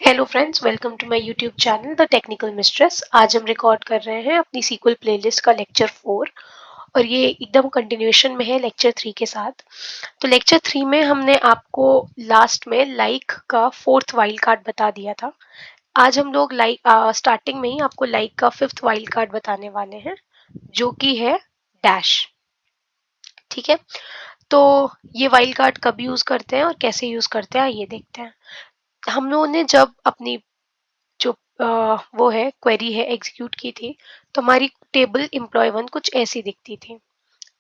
Hello friends, welcome to my YouTube channel the technical mistress. आज हम record कर रहे हैं अपनी सीक्वल प्लेलिस्ट का लेक्चर 4 और ये एकदम कंटिन्यूएशन में है लेक्चर 3 के साथ। तो लेक्चर 3 में हमने आपको लास्ट में लाइक का फोर्थ वाइल्ड कार्ड बता दिया था। आज हम लोग लाइक स्टार्टिंग में ही आपको लाइक का फिफ्थ वाइल्ड कार्ड बताने वाले हैं, जो कि है डैश। ठीक है, तो ये वाइल्ड कार्ड कब यूज करते हैं और कैसे यूज करते हैं ये देखते हैं। हम लोगों ने जब अपनी जो वो है क्वेरी है एग्जीक्यूट की थी, तो हमारी टेबल एम्प्लॉय वन कुछ ऐसी दिखती थी,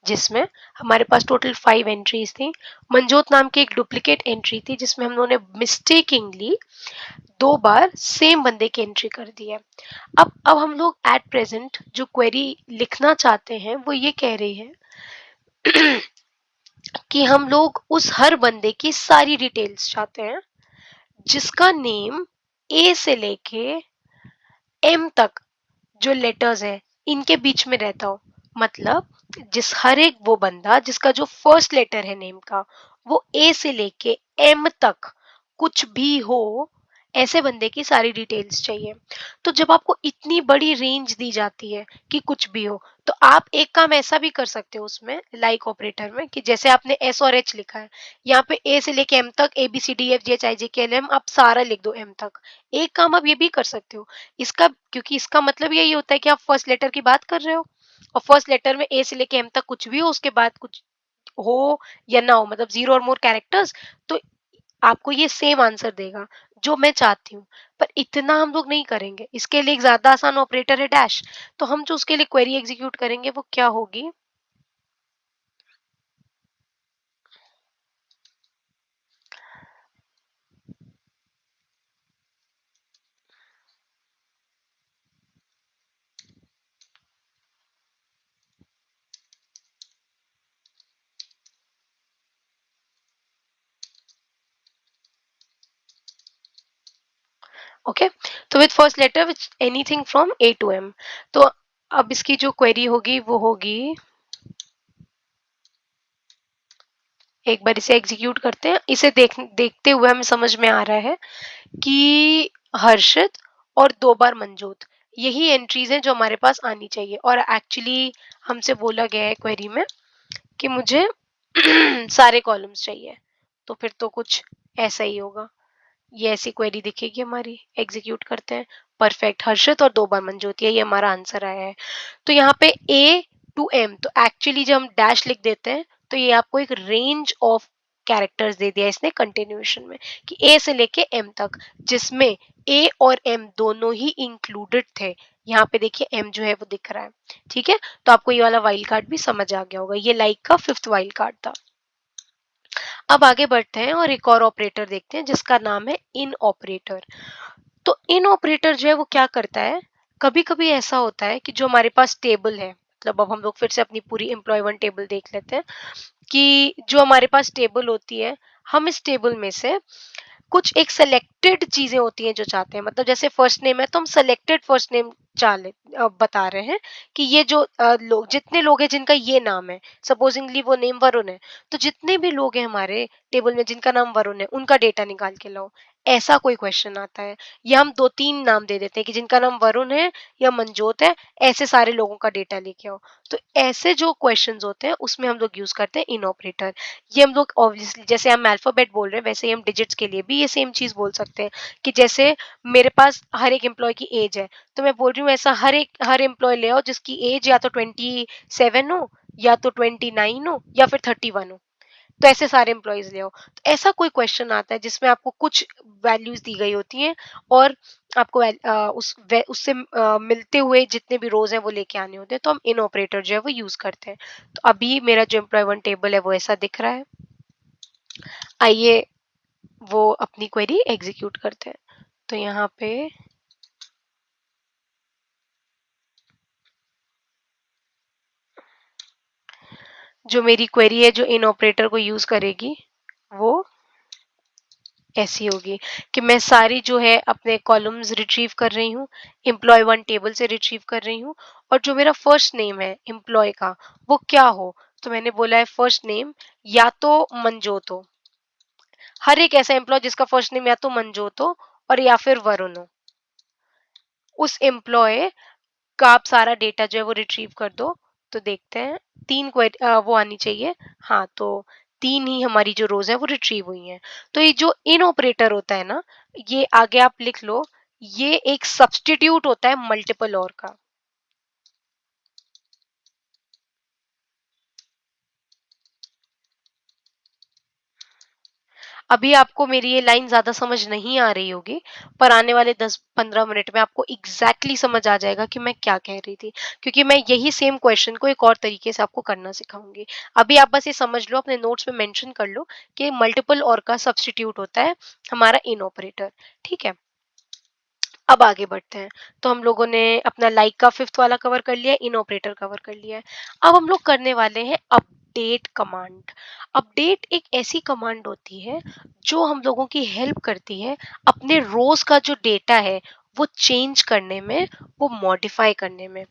जिसमें हमारे पास टोटल 5 एंट्रीज थी। मंजोत नाम की एक डुप्लीकेट एंट्री थी जिसमें हम लोगों ने मिस्टेकिंगली 2 बार सेम बंदे की एंट्री कर दी है। अब हम लोग एट प्रेजेंट जो क्वेरी लिखना चाहते हैं वो ये कह रही है कि हम लोग उस हर बंदे की सारी डिटेल्स चाहते हैं जिसका नेम ए से लेके एम तक जो लेटर्स है इनके बीच में रहता हो। मतलब जिस हर एक वो बंदा जिसका जो फर्स्ट लेटर है नेम का वो ए से लेके एम तक कुछ भी हो, ऐसे बंदे की सारी डिटेल्स चाहिए। तो जब आपको इतनी बड़ी रेंज दी जाती है कि कुछ भी हो, तो आप एक काम ऐसा भी कर सकते हो उसमें लाइक ऑपरेटर में कि जैसे आपने एस और एच लिखा है, यहाँ पे ए से लेके एम तक A B C D F G H I J K L M आप सारा लिख दो एम तक। एक काम आप ये भी कर सकते हो इसका, क्योंकि इसका मतलब यही होता है कि आप फर्स्ट लेटर की बात कर रहे हो और फर्स्ट लेटर में ए से लेके एम तक कुछ भी हो, उसके बाद कुछ हो या ना हो, मतलब 0 और मोर कैरेक्टर्स, तो आपको ये सेम आंसर देगा जो मैं चाहती हूँ। पर इतना हम लोग नहीं करेंगे, इसके लिए एक ज्यादा आसान ऑपरेटर है डैश। तो हम जो उसके लिए क्वेरी एग्जीक्यूट करेंगे वो क्या होगी, ओके। तो with first letter with anything from A to M. तो अब इसकी जो क्वेरी होगी वो होगी, एक बार इसे एग्जीक्यूट करते हैं। इसे देखते हुए हमें समझ में आ रहा है कि हर्षित और 2 बार मंजूत, यही एंट्रीज हैं जो हमारे पास आनी चाहिए। और एक्चुअली हमसे बोला गया है क्वेरी में कि मुझे सारे कॉलम्स चाहिए, तो फिर तो कुछ ऐसा ही होगा। ये ऐसी क्वेरी दिखेगी हमारी। एग्जीक्यूट करते हैं। परफेक्ट, हर्षित और 2 बार मंजूत, यही हमारा आंसर आया है। तो यहाँ पे ए टू एम, तो एक्चुअली जब हम डैश लिख देते हैं तो ये आपको एक रेंज ऑफ कैरेक्टर्स दे दिया इसने कंटिन्यूएशन में, कि ए से लेके एम तक, जिसमें ए और एम दोनों ही इंक्लूडेड थे। यहाँ पे देखिए एम जो है वो दिख रहा है। ठीक है, तो आपको ये वाला वाइल्ड कार्ड भी समझ आ गया होगा। ये लाइक का फिफ्थ वाइल्ड कार्ड था। अब आगे बढ़ते हैं और एक और ऑपरेटर देखते हैं जिसका नाम है इन ऑपरेटर। तो इन ऑपरेटर जो है वो क्या करता है, कभी कभी ऐसा होता है कि जो हमारे पास टेबल है, मतलब अब हम लोग फिर से अपनी पूरी एम्प्लॉय वन टेबल देख लेते हैं कि जो हमारे पास टेबल होती है, हम इस टेबल में से कुछ एक सेलेक्टेड चीजें होती हैं जो चाहते हैं। मतलब जैसे फर्स्ट नेम है तो हम सेलेक्टेड फर्स्ट नेम बता रहे हैं कि ये जो लोग, जितने लोग हैं जिनका ये नाम है, सपोजिंगली वो नेम वरुण है, तो जितने भी लोग हैं हमारे टेबल में जिनका नाम वरुण है उनका डेटा निकाल के लाओ। ऐसा कोई क्वेश्चन आता है, या हम 2-3 नाम दे देते हैं कि जिनका नाम वरुण है या मनजोत है, ऐसे सारे लोगों का डेटा लेके आओ। तो ऐसे जो क्वेश्चंस होते हैं उसमें हम लोग यूज करते हैं इन ऑपरेटर। ये हम लोग ऑब्वियसली जैसे हम अल्फाबेट बोल रहे हैं वैसे ही हम डिजिट्स के लिए भी ये सेम चीज बोल सकते हैं, कि जैसे मेरे पास हर एक एम्प्लॉय की एज है, तो मैं बोल रही हूँ ऐसा हर एम्प्लॉय ले आओ जिसकी एज या तो 27 हो, या तो 29 हो, या फिर 31 हो। तो ऐसे सारे एम्प्लॉयज ले आओ। तो ऐसा कोई क्वेश्चन आता है जिसमें आपको कुछ वैल्यूज दी गई होती हैं और आपको उससे मिलते हुए जितने भी रोज हैं वो लेके आने होते हैं, तो हम इन ऑपरेटर जो है वो यूज करते हैं। तो अभी मेरा जो एम्प्लॉय वन टेबल है वो ऐसा दिख रहा है। आइए वो अपनी क्वेरी एग्जीक्यूट करते हैं। तो यहाँ पे जो मेरी क्वेरी है जो इन ऑपरेटर को यूज करेगी वो ऐसी होगी कि मैं सारी जो है अपने कॉलम्स रिट्रीव कर रही हूँ, एम्प्लॉय वन टेबल से रिट्रीव कर रही हूँ, और जो मेरा फर्स्ट नेम है एम्प्लॉय का वो क्या हो। तो मैंने बोला है फर्स्ट नेम या तो मंजोत हो, हर एक ऐसा एम्प्लॉय जिसका फर्स्ट नेम या तो मंजोत हो और या फिर वरुण हो, उस एम्प्लॉय का आप सारा डेटा जो है वो रिट्रीव कर दो। तो देखते हैं वो आनी चाहिए। हाँ, तो 3 ही हमारी जो रोज़ है वो रिट्रीव हुई हैं। तो ये जो इन ऑपरेटर होता है ना, ये आगे आप लिख लो, ये एक सब्स्टिट्यूट होता है मल्टीपल और का। अभी आपको मेरी ये लाइन ज़्यादा समझ नहीं आ रही होगी, पर आने वाले 10-15 मिनट में आपको एग्ज़ैक्टली समझ आ जाएगा कि मैं क्या कह रही थी। क्योंकि मैं यही सेम क्वेश्चन को एक और तरीके से आपको करना सिखाऊँगी। अभी आप बस ये समझ लो, अपने नोट्स में मेंशन कर लो कि मल्टीपल और का सब्स्टिट्यूट होता है हमारा इन ऑपरेटर, ठीक है? अब आगे बढ़ते हैं। तो हम लोगों ने अपना लाइक का 5th वाला कवर कर लिया, इन ऑपरेटर कवर कर लिया है। अब हम लोग करने वाले हैं अपडेट कमांड। अपडेट एक ऐसी कमांड होती है जो हम लोगों की हेल्प करती है अपने रोज का जो डेटा है वो चेंज करने में, वो मॉडिफाई करने में।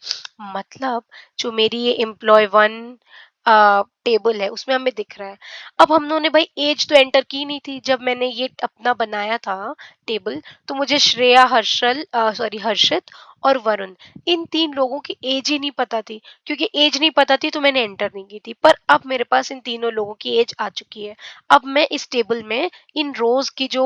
मतलब जो मेरी ये एम्प्लॉय 1 टेबल है उसमें हमें दिख रहा है। अब हम लोगों ने भाई एज तो एंटर की नहीं थी जब मैंने ये अपना बनाया था टेबल। तो मुझे श्रेया, हर्षित और वरुण, इन 3 लोगों की एज ही नहीं पता थी। क्योंकि एज नहीं पता थी तो मैंने एंटर नहीं की थी। पर अब मेरे पास इन तीनों लोगों की एज आ चुकी है। अब मैं इस टेबल में इन रोज की जो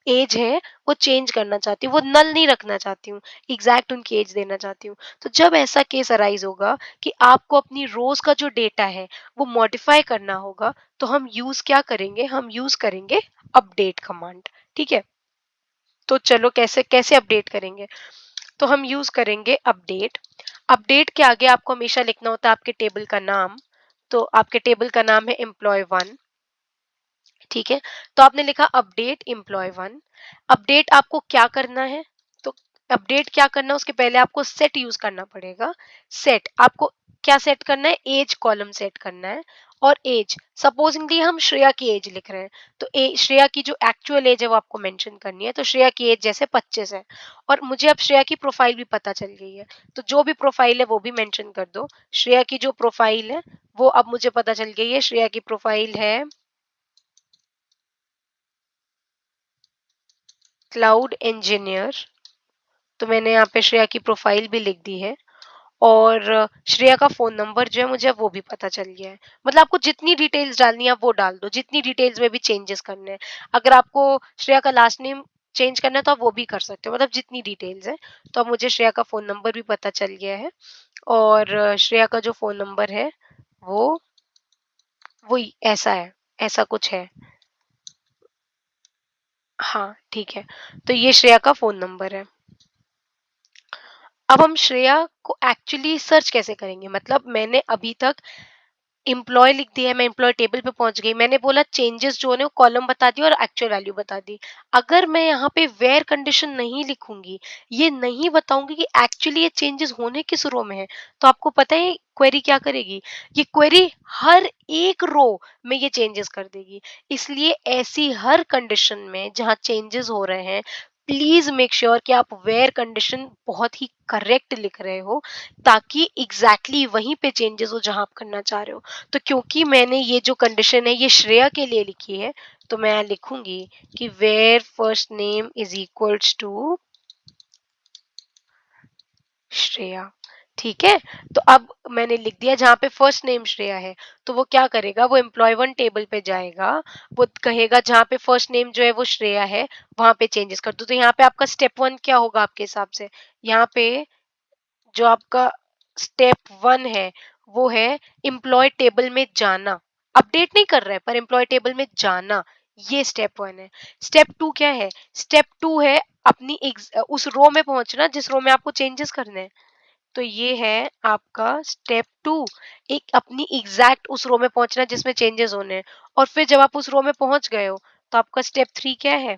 एज है वो चेंज करना चाहती हूँ, वो नल नहीं रखना चाहती हूँ, एग्जैक्ट उनकी एज देना चाहती हूँ। तो जब ऐसा केस अराइज होगा कि आपको अपनी रोज का जो डेटा है वो मॉडिफाई करना होगा, तो हम यूज क्या करेंगे, हम यूज करेंगे अपडेट कमांड। ठीक है? तो चलो कैसे कैसे अपडेट करेंगे। तो हम यूज करेंगे अपडेट। अपडेट के आगे आपको हमेशा लिखना होता है आपके टेबल का नाम। तो आपके टेबल का नाम है एम्प्लॉय 1, ठीक है? तो आपने लिखा अपडेट एम्प्लॉय 1। अपडेट आपको क्या करना है? तो अपडेट क्या करना है, उसके पहले आपको सेट यूज करना पड़ेगा। सेट आपको क्या सेट करना है? एज कॉलम सेट करना है। और एज सपोजिंगली हम श्रेया की एज लिख रहे हैं, तो श्रेया की जो एक्चुअल एज है वो आपको मेंशन करनी है। तो श्रेया की एज जैसे 25 है। और मुझे अब श्रेया की प्रोफाइल भी पता चल गई है, तो जो भी प्रोफाइल है वो भी मेंशन कर दो। श्रेया की जो प्रोफाइल है वो अब मुझे पता चल गई है। श्रेया की प्रोफाइल है क्लाउड इंजीनियर। तो मैंने यहाँ पे श्रेया की प्रोफाइल भी लिख दी है। और श्रेया का फोन नंबर जो है मुझे अब वो भी पता चल गया है। मतलब आपको जितनी डिटेल्स डालनी है आप वो डाल दो, जितनी डिटेल्स में भी चेंजेस करने हैं। अगर आपको श्रेया का लास्ट नेम चेंज करना है तो आप वो भी कर सकते हो, मतलब जितनी डिटेल्स है। तो अब मुझे श्रेया का फोन नंबर भी पता चल गया है। और श्रेया का जो फोन नंबर है वो वही ऐसा है, ऐसा कुछ है। हाँ, ठीक है। तो ये श्रेया का फोन नंबर है। अब हम श्रेया को एक्चुअली सर्च कैसे करेंगे? मतलब मैंने अभी तक एम्प्लॉय लिख दिया है, मैं एम्प्लॉय टेबल पे पहुंच गई, मैंने बोला चेंजेस जो है वो कॉलम बता दी और एक्चुअल वैल्यू बता दी। अगर मैं यहाँ पे वेयर कंडीशन नहीं लिखूंगी, ये नहीं बताऊंगी कि एक्चुअली ये चेंजेस होने किस रो में है, तो आपको पता है क्वेरी क्या करेगी? ये क्वेरी हर एक रो में ये चेंजेस कर देगी। इसलिए ऐसी हर कंडीशन में जहाँ चेंजेस हो रहे हैं, प्लीज मेक श्योर कि आप वेयर कंडीशन बहुत ही करेक्ट लिख रहे हो, ताकि एग्जैक्टली वहीं पे चेंजेस हो जहां आप करना चाह रहे हो। तो क्योंकि मैंने ये जो कंडीशन है ये श्रेया के लिए लिखी है, तो मैं लिखूंगी कि where first name is equals to Shreya. ठीक है? तो अब मैंने लिख दिया जहां पे फर्स्ट नेम श्रेया है, तो वो क्या करेगा, वो एम्प्लॉय 1 टेबल पे जाएगा। वो कहेगा जहां पे फर्स्ट नेम जो है वो श्रेया है वहां पे चेंजेस कर दो। तो यहाँ पे आपका स्टेप 1 क्या होगा आपके हिसाब से? यहाँ पे जो आपका स्टेप 1 है वो है एम्प्लॉय टेबल में जाना। अपडेट नहीं कर रहा है पर एम्प्लॉय टेबल में जाना, ये स्टेप 1 है। स्टेप 2 क्या है? स्टेप 2 है अपनी उस रो में पहुंचना जिस रो में आपको चेंजेस करने हैं। तो ये है आपका स्टेप 2, एक अपनी एग्जैक्ट उस रो में पहुंचना जिसमें चेंजेस होने हैं। और फिर जब आप उस रो में पहुंच गए हो तो आपका स्टेप 3 क्या है?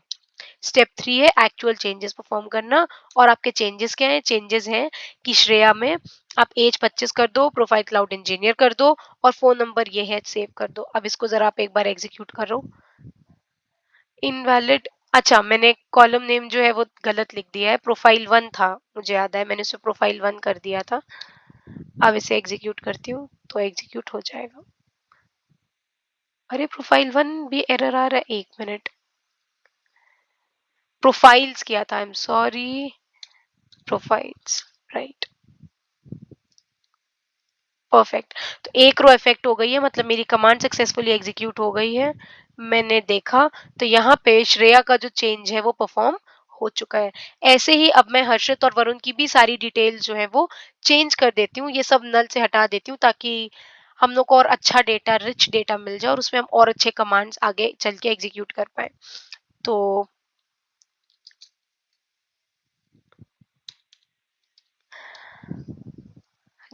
स्टेप 3 है एक्चुअल चेंजेस परफॉर्म करना। और आपके चेंजेस क्या है? चेंजेस हैं कि श्रेया में आप एज 25 कर दो, प्रोफाइल क्लाउड इंजीनियर कर दो, और फोन नंबर ये है सेव कर दो। अब इसको जरा आप एक बार एग्जीक्यूट करो। इनवैलिड, अच्छा मैंने कॉलम नेम जो है वो गलत लिख दिया है, प्रोफाइल 1 था, मुझे याद है मैंने उसे प्रोफाइल 1 कर दिया था। अब इसे एग्जीक्यूट करती हूँ तो एग्जीक्यूट हो जाएगा। अरे प्रोफाइल 1 भी एरर आ रहा है, 1 मिनट। प्रोफाइल्स किया था, I am sorry, profiles, right, perfect. तो एक रो इफेक्ट हो गई है, मतलब मेरी कमांड सक्सेसफुली एग्जीक्यूट हो गई है। मैंने देखा तो यहाँ पे श्रेया का जो चेंज है वो परफॉर्म हो चुका है। ऐसे ही अब मैं हर्षित और वरुण की भी सारी डिटेल्स जो है वो चेंज कर देती हूँ, ये सब नल से हटा देती हूँ, ताकि हम लोग को और अच्छा डेटा, रिच डेटा मिल जाए और उसमें हम और अच्छे कमांड्स आगे चल के एग्जीक्यूट कर पाए। तो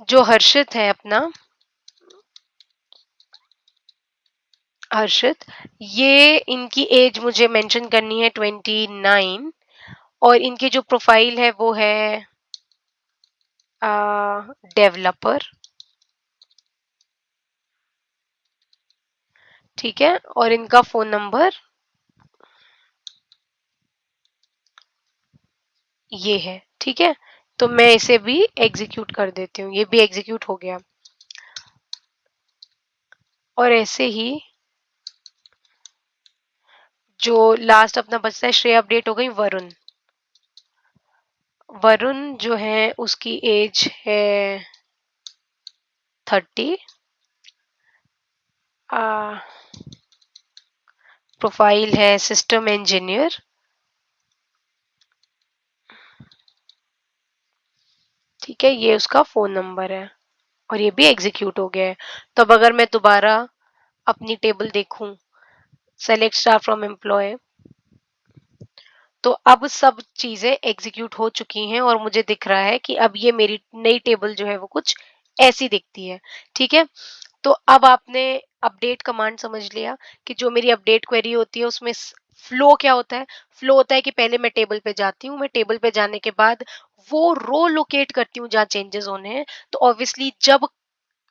जो हर्षित है अपना, हर्षित, ये इनकी एज मुझे मेंशन करनी है 29, और इनकी जो प्रोफाइल है वो है डेवलपर, ठीक है, और इनका फोन नंबर ये है, ठीक है। तो मैं इसे भी एग्जीक्यूट कर देती हूँ, ये भी एग्जीक्यूट हो गया। और ऐसे ही जो लास्ट अपना बचता है, श्रेया अपडेट हो गई। वरुण, वरुण जो है उसकी एज है 30, प्रोफाइल है सिस्टम इंजीनियर, ठीक है, ये उसका फोन नंबर है, और ये भी एग्जीक्यूट हो गया है। तो अब अगर मैं दोबारा अपनी टेबल देखूं, सेलेक्ट स्टार फ्रॉम एम्प्लॉय, तो अब सब चीजें एग्जीक्यूट हो चुकी हैं और मुझे दिख रहा है कि अब ये मेरी नई टेबल जो है वो कुछ ऐसी दिखती है, ठीक है। तो अब आपने अपडेट कमांड समझ लिया कि जो मेरी अपडेट क्वेरी होती है उसमें फ्लो क्या होता है। फ्लो होता है कि पहले मैं टेबल पे जाती हूँ, मैं टेबल पे जाने के बाद वो रो लोकेट करती हूँ जहाँ चेंजेस होने हैं। तो ऑब्वियसली जब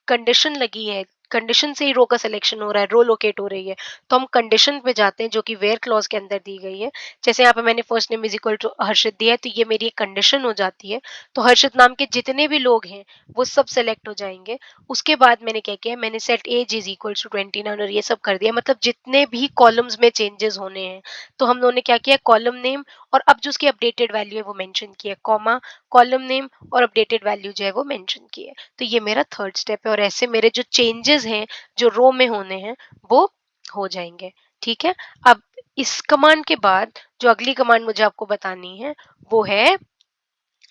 कंडीशन लगी है, कंडीशन से ही रो का सिलेक्शन हो रहा है, रो लोकेट हो रही है, तो हम कंडीशन पे जाते हैं जो कि वेयर क्लॉज के अंदर दी गई है। जैसे यहाँ पे मैंने first name is equal to Harshit दिया है, तो ये मेरी एक कंडीशन हो जाती है। तो हर्षित नाम के जितने भी लोग हैं वो सब सेलेक्ट हो जाएंगे। उसके बाद मैंने क्या किया, मैंने set age is equal to 29 और ये सब कर दिया, मतलब जितने भी कॉलम्स में चेंजेस होने हैं। तो हम लोगों ने क्या किया, कॉलम नेम और अब जो उसकी अपडेटेड वैल्यू है वो मेंशन किया, कॉमा, कॉलम नेम और अपडेटेड वैल्यू जो है वो मेंशन की है। तो ये मेरा थर्ड स्टेप है, और ऐसे मेरे जो चेंजेस हैं जो रो में होने हैं वो हो जाएंगे, ठीक है। अब इस कमांड के बाद जो अगली कमांड मुझे आपको बतानी है वो है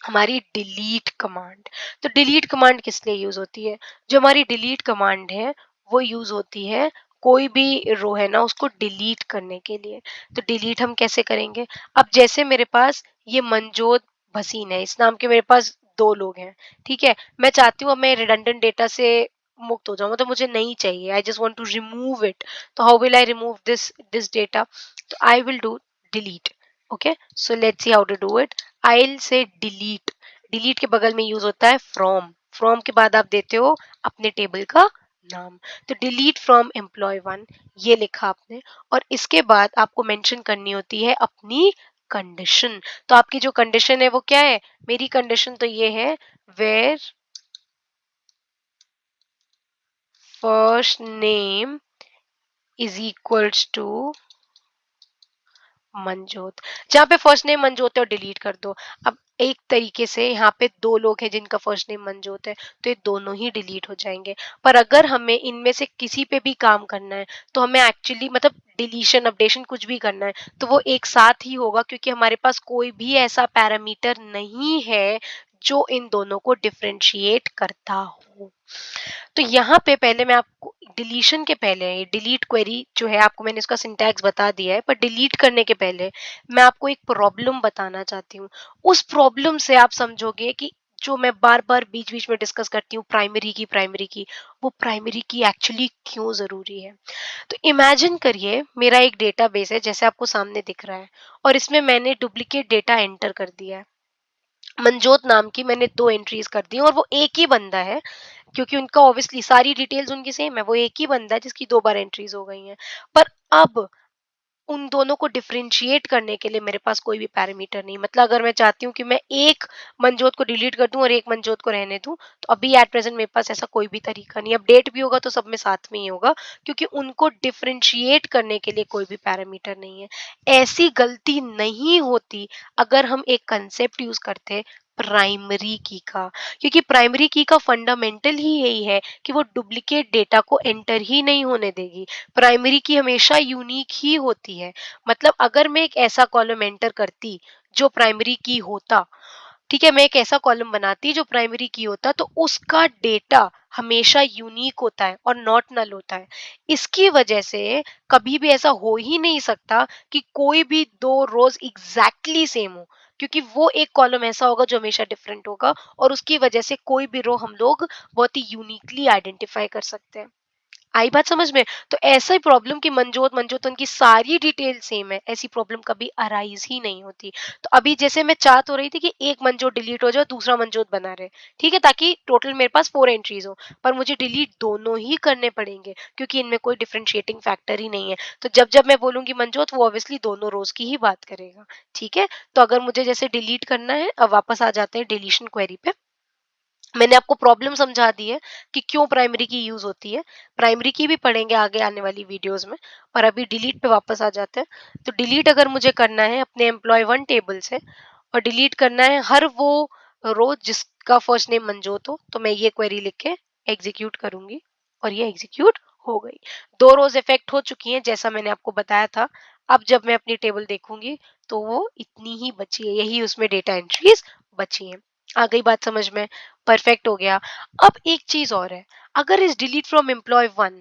हमारी डिलीट कमांड। तो डिलीट कमांड किस लिए यूज होती है? जो हमारी डिलीट कमांड है वो यूज होती है कोई भी रो है ना उसको डिलीट करने के लिए। तो डिलीट हम कैसे करेंगे? अब जैसे मेरे पास ये मनजोत भसीन है, इस नाम के मेरे पास दो लोग हैं, ठीक है। मैं चाहती हूँ अब मैं रिडंडेंट डेटा से मुक्त हो जाऊं, मतलब मुझे नहीं चाहिए, I just want to remove it. तो how will I remove this data? तो I will do delete. Okay, so let's see how to do it. I'll say delete, delete के बगल में यूज होता है फ्रॉम, फ्रॉम के बाद आप देते हो अपने टेबल का नाम। तो डिलीट फ्रॉम एम्प्लॉय वन, ये लिखा आपने, और इसके बाद आपको मेंशन करनी होती है अपनी कंडीशन। तो आपकी जो कंडीशन है वो क्या है? मेरी कंडीशन तो ये है, where first name is equals to Manjot. जहाँ पे फर्स्ट नेम मनजोत है और डिलीट कर दो। अब एक तरीके से यहाँ पे दो लोग हैं जिनका फर्स्ट नेम मनजोत है, तो ये दोनों ही डिलीट हो जाएंगे। पर अगर हमें इनमें से किसी पे भी काम करना है तो हमें एक्चुअली मतलब डिलीशन अपडेशन कुछ भी करना है तो वो एक साथ ही होगा, क्योंकि हमारे पास कोई भी ऐसा पैरामीटर नहीं है जो इन दोनों को डिफरेंशिएट करता हो। तो यहाँ पे पहले मैं आपको डिलीशन के पहले, डिलीट क्वेरी जो है आपको मैंने इसका सिंटैक्स बता दिया है, पर डिलीट करने के पहले मैं आपको एक प्रॉब्लम बताना चाहती हूँ। उस प्रॉब्लम से आप समझोगे कि जो मैं बार बार बीच बीच में डिस्कस करती हूँ, प्राइमरी की वो प्राइमरी की एक्चुअली क्यों जरूरी है। तो इमेजिन करिए मेरा एक डेटाबेस है जैसे आपको सामने दिख रहा है, और इसमें मैंने डुप्लीकेट डेटा एंटर कर दिया है। मनजोत नाम की मैंने दो एंट्रीज कर दी और वो एक ही बंदा है, क्योंकि उनका ऑब्वियसली सारी डिटेल्स उनकी सेम है, वो एक ही बंदा है जिसकी दो बार एंट्रीज हो गई हैं। पर अब उन दोनों को डिफरेंशिएट करने के लिए मेरे पास कोई भी पैरामीटर नहीं। मतलब अगर मैं चाहती हूँ कि मैं एक मनजोत को डिलीट कर दूं और एक मनजोत को रहने दूं, तो अभी एट प्रेजेंट मेरे पास ऐसा कोई भी तरीका नहीं है। अपडेट भी होगा तो सब में साथ में ही होगा, क्योंकि उनको डिफरेंशिएट करने के लिए कोई भी पैरामीटर नहीं है। ऐसी गलती नहीं होती अगर हम एक कंसेप्ट यूज करते प्राइमरी की का, क्योंकि प्राइमरी की का फंडामेंटल ही यही है कि वो डुप्लीकेट डेटा को एंटर ही नहीं होने देगी। प्राइमरी की हमेशा यूनिक ही होती है। मतलब अगर मैं एक ऐसा कॉलम एंटर करती जो प्राइमरी की होता, ठीक है, मैं एक ऐसा कॉलम बनाती जो प्राइमरी की होता, तो उसका डेटा हमेशा यूनिक होता है और नॉट नल होता है। इसकी वजह से कभी भी ऐसा हो ही नहीं सकता कि कोई भी दो रोज एग्जैक्टली सेम हो, क्योंकि वो एक कॉलम ऐसा होगा जो हमेशा डिफरेंट होगा, और उसकी वजह से कोई भी रो हम लोग बहुत ही यूनिकली आइडेंटिफाई कर सकते हैं। आई बात समझ में? तो ऐसा ही प्रॉब्लम कि मनजोत मनजोत उनकी सारी डिटेल सेम है, ऐसी प्रॉब्लम कभी अराइज ही नहीं होती। तो अभी जैसे मैं चाह तो रही थी कि एक मनजोत डिलीट हो जाए, दूसरा मनजोत बना रहे, ठीक है, ताकि टोटल मेरे पास 4 एंट्रीज हो, पर मुझे डिलीट दोनों ही करने पड़ेंगे क्योंकि इनमें कोई डिफरेंशिएटिंग फैक्टर ही नहीं है। तो जब मैं बोलूंगी मनजोत, वो ऑब्वियसली दोनों रोज की ही बात करेगा। ठीक है, तो अगर मुझे जैसे डिलीट करना है, अब वापस आ जाते हैं डिलीशन क्वेरी पे। मैंने आपको प्रॉब्लम समझा दी है कि क्यों प्राइमरी की यूज होती है। प्राइमरी की भी पढ़ेंगे आगे आने वाली वीडियोस में, पर अभी डिलीट पे वापस आ जाते हैं। तो डिलीट अगर मुझे करना है अपने एम्प्लॉय वन टेबल से, और डिलीट करना है हर वो रो जिसका फर्स्ट नेम मंजोत हो, तो मैं ये क्वेरी लिख के एग्जीक्यूट करूंगी, और ये एग्जीक्यूट हो गई। दो रोज इफेक्ट हो चुकी हैं जैसा मैंने आपको बताया था। अब जब मैं अपनी टेबल देखूंगी तो वो इतनी ही बची है, यही उसमें डेटा एंट्रीज बची हैं। आ गई बात समझ में? परफेक्ट हो गया। अब एक चीज और है, अगर इस डिलीट फ्रॉम एम्प्लॉय वन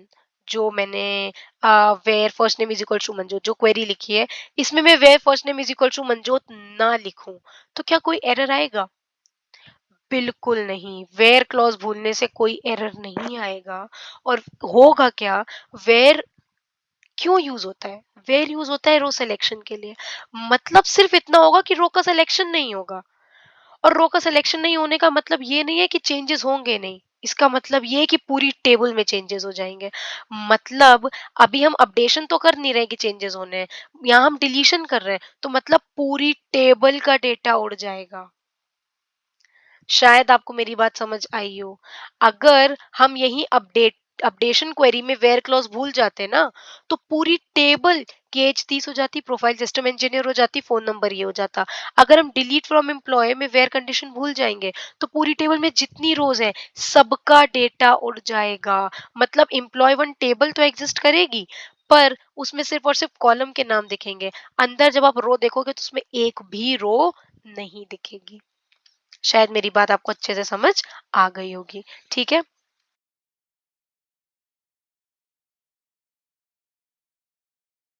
जो मैंने where first name is equal to Manjot जो क्वेरी लिखी है, इसमें मैं where first name is equal to Manjot ना लिखूं, तो क्या कोई एरर आएगा? बिल्कुल नहीं। वेयर क्लॉज भूलने से कोई एरर नहीं आएगा। और होगा क्या, वेयर क्यों यूज होता है? वेयर यूज होता है रो सिलेक्शन के लिए। मतलब सिर्फ इतना होगा कि रो का सिलेक्शन नहीं होगा, और रो का सिलेक्शन नहीं होने का मतलब ये नहीं है कि चेंजेस होंगे नहीं। इसका मतलब ये है कि पूरी टेबल में चेंजेस हो जाएंगे। मतलब अभी हम अपडेशन तो कर नहीं रहे कि चेंजेस होने हैं, यहाँ हम डिलीशन कर रहे हैं, तो मतलब पूरी टेबल का डेटा उड़ जाएगा। शायद आपको मेरी बात समझ आई हो। अगर हम यही अपडेशन क्वेरी में वेयर क्लॉज भूल जाते ना, तो पूरी टेबल की एज 30 हो जाती, प्रोफाइल सिस्टम इंजीनियर हो जाती, फोन नंबर ये हो जाता। अगर हम डिलीट फ्रॉम एम्प्लॉय में वेयर कंडीशन भूल जाएंगे, तो पूरी टेबल में जितनी रोज है सबका डेटा उड़ जाएगा। मतलब एम्प्लॉय वन टेबल तो एग्जिस्ट करेगी, पर उसमें सिर्फ और सिर्फ कॉलम के नाम दिखेंगे। अंदर जब आप रो देखोगे तो उसमें एक भी रो नहीं दिखेगी। शायद मेरी बात आपको अच्छे से समझ आ गई होगी। ठीक है,